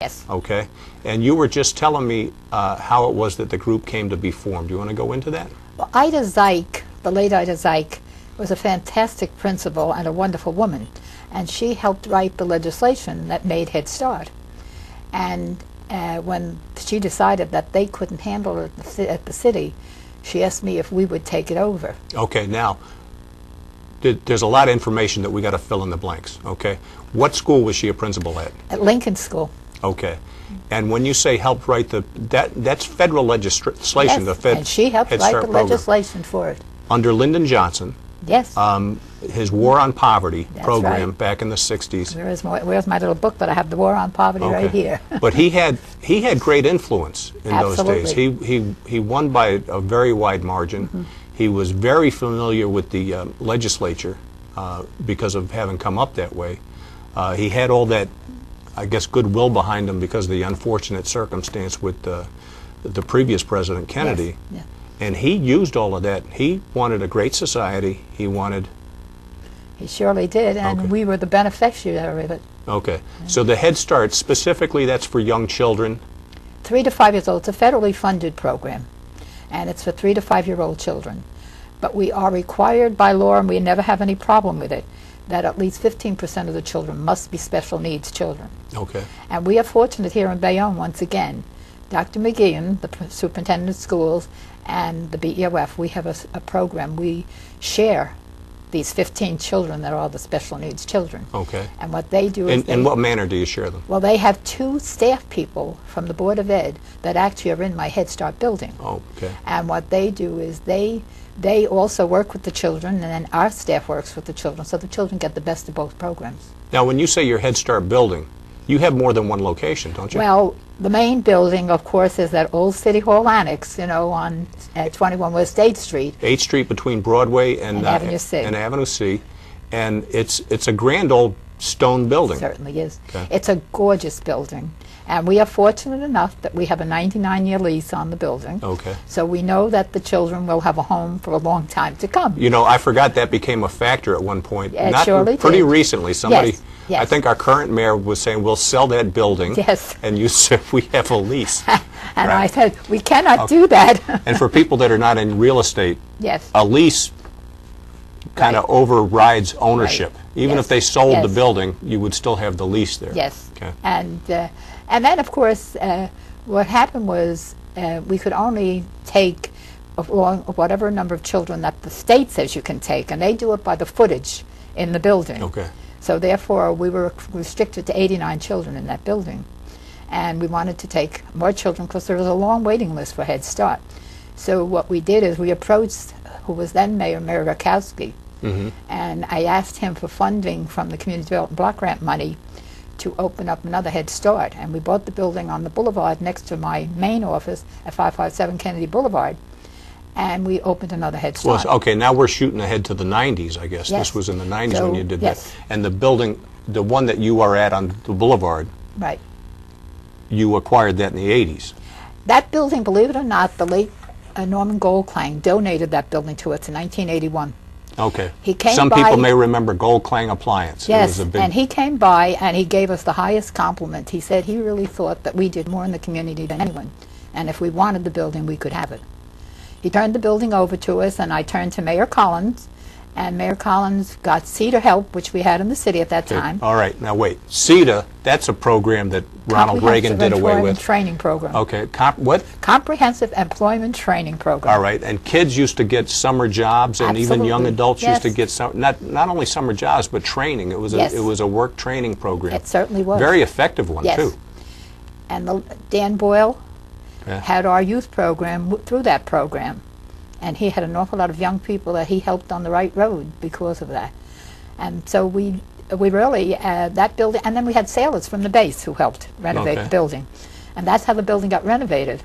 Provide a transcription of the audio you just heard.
Yes. Okay. And you were just telling me how it was that the group came to be formed. Do you want to go into that? Well, Ida Zeik, the late Ida Zeik, was a fantastic principal and a wonderful woman. And she helped write the legislation that made Head Start. And when she decided that they couldn't handle it at the city, she asked me if we would take it over. Okay. Now, there's a lot of information that we got to fill in the blanks. Okay. What school was she a principal at? At Lincoln School. Okay. And when you say helped write that's federal legislation. Yes, the and she helped Head write Start the program. legislation for it. Under Lyndon Johnson. Yes. His War on Poverty That's program right. back in the 60s. Where's my little book? But I have the War on Poverty right here. But he had great influence in Absolutely. those days. He won by a very wide margin. Mm-hmm. He was very familiar with the legislature because of having come up that way. He had all that, I guess, goodwill behind him because of the unfortunate circumstance with the previous President Kennedy. Yes. Yeah. And he used all of that. He wanted a great society. He surely did, and Okay. we were the beneficiary of it. Okay. So the Head Start, specifically, that's for young children? 3 to 5 years old. It's a federally funded program, and it's for 3 to 5-year-old children. But we are required by law, and we never have any problem with it, that at least 15% of the children must be special needs children. Okay. And we are fortunate here in Bayonne, once again. Dr. McGeehan, the superintendent of schools, and the BEOF, we have a program. We share these 15 children that are all the special needs children. Okay. And what they do is In what manner do you share them? well, they have 2 staff people from the Board of Ed that actually are in my Head Start building. Oh, okay. And what they do is they also work with the children, and then our staff works with the children, so the children get the best of both programs. Now, when you say your Head Start building, you have more than one location, don't you? Well, the main building, of course, is that old City Hall Annex, on 21 West 8th Street. 8th Street between Broadway and Avenue C. And Avenue C. And it's a grand old stone building. It certainly is. Okay. It's a gorgeous building. And we are fortunate enough that we have a 99-year lease on the building. Okay. So we know that the children will have a home for a long time to come. You know, I forgot that became a factor at one point. It Not surely pretty did. recently. Somebody, Yes, yes. I think our current mayor was saying, we'll sell that building. Yes. And you said, we have a lease. And Right. I said, we cannot do that. And for people that are not in real estate, Yes. a lease kind of Right. overrides ownership. Right. Even Yes. if they sold the Yes. building, you would still have the lease there. Yes. Okay. And then, of course, what happened was we could only take along whatever number of children that the state says you can take, and they do it by the footage in the building. Okay. So therefore, we were restricted to 89 children in that building. And we wanted to take more children because there was a long waiting list for Head Start. So what we did is we approached, who was then Mayor Rakowski, and I asked him for funding from the Community Development Block Grant money to open up another Head Start. And we bought the building on the boulevard next to my main office at 557 Kennedy Boulevard, and we opened another Head Start. Well, okay, now we're shooting ahead to the 90s, I guess. Yes. This was in the 90s So, when you did yes. that. And the building, the one that you are at on the boulevard, Right. you acquired that in the 80s. That building, believe it or not, the late Norman Goldklang donated that building to us in 1981. Okay. He came Some by- people may remember Goldklang Appliance. It Yes, was a big, and he came by and he gave us the highest compliment. He said he really thought that we did more in the community than anyone, and if we wanted the building, we could have it. He turned the building over to us, and I turned to Mayor Collins, and Mayor Collins got CETA help, which we had in the city at that Okay. time. All right, now wait. CETA, that's a program that Ronald Reagan did away Comprehensive with. Employment Training Program. Okay, what? Comprehensive Employment Training Program. All right, and kids used to get summer jobs, and even young Absolutely. adults used to Yes. get not only summer jobs, but training. It was Yes. it was a work training program. It certainly was. Very effective one, Yes. too. And Dan Boyle Yeah. had our youth program through that program. And he had an awful lot of young people that he helped on the right road because of that. And so we really, that building, and then we had sailors from the base who helped renovate Okay. the building. And that's how the building got renovated.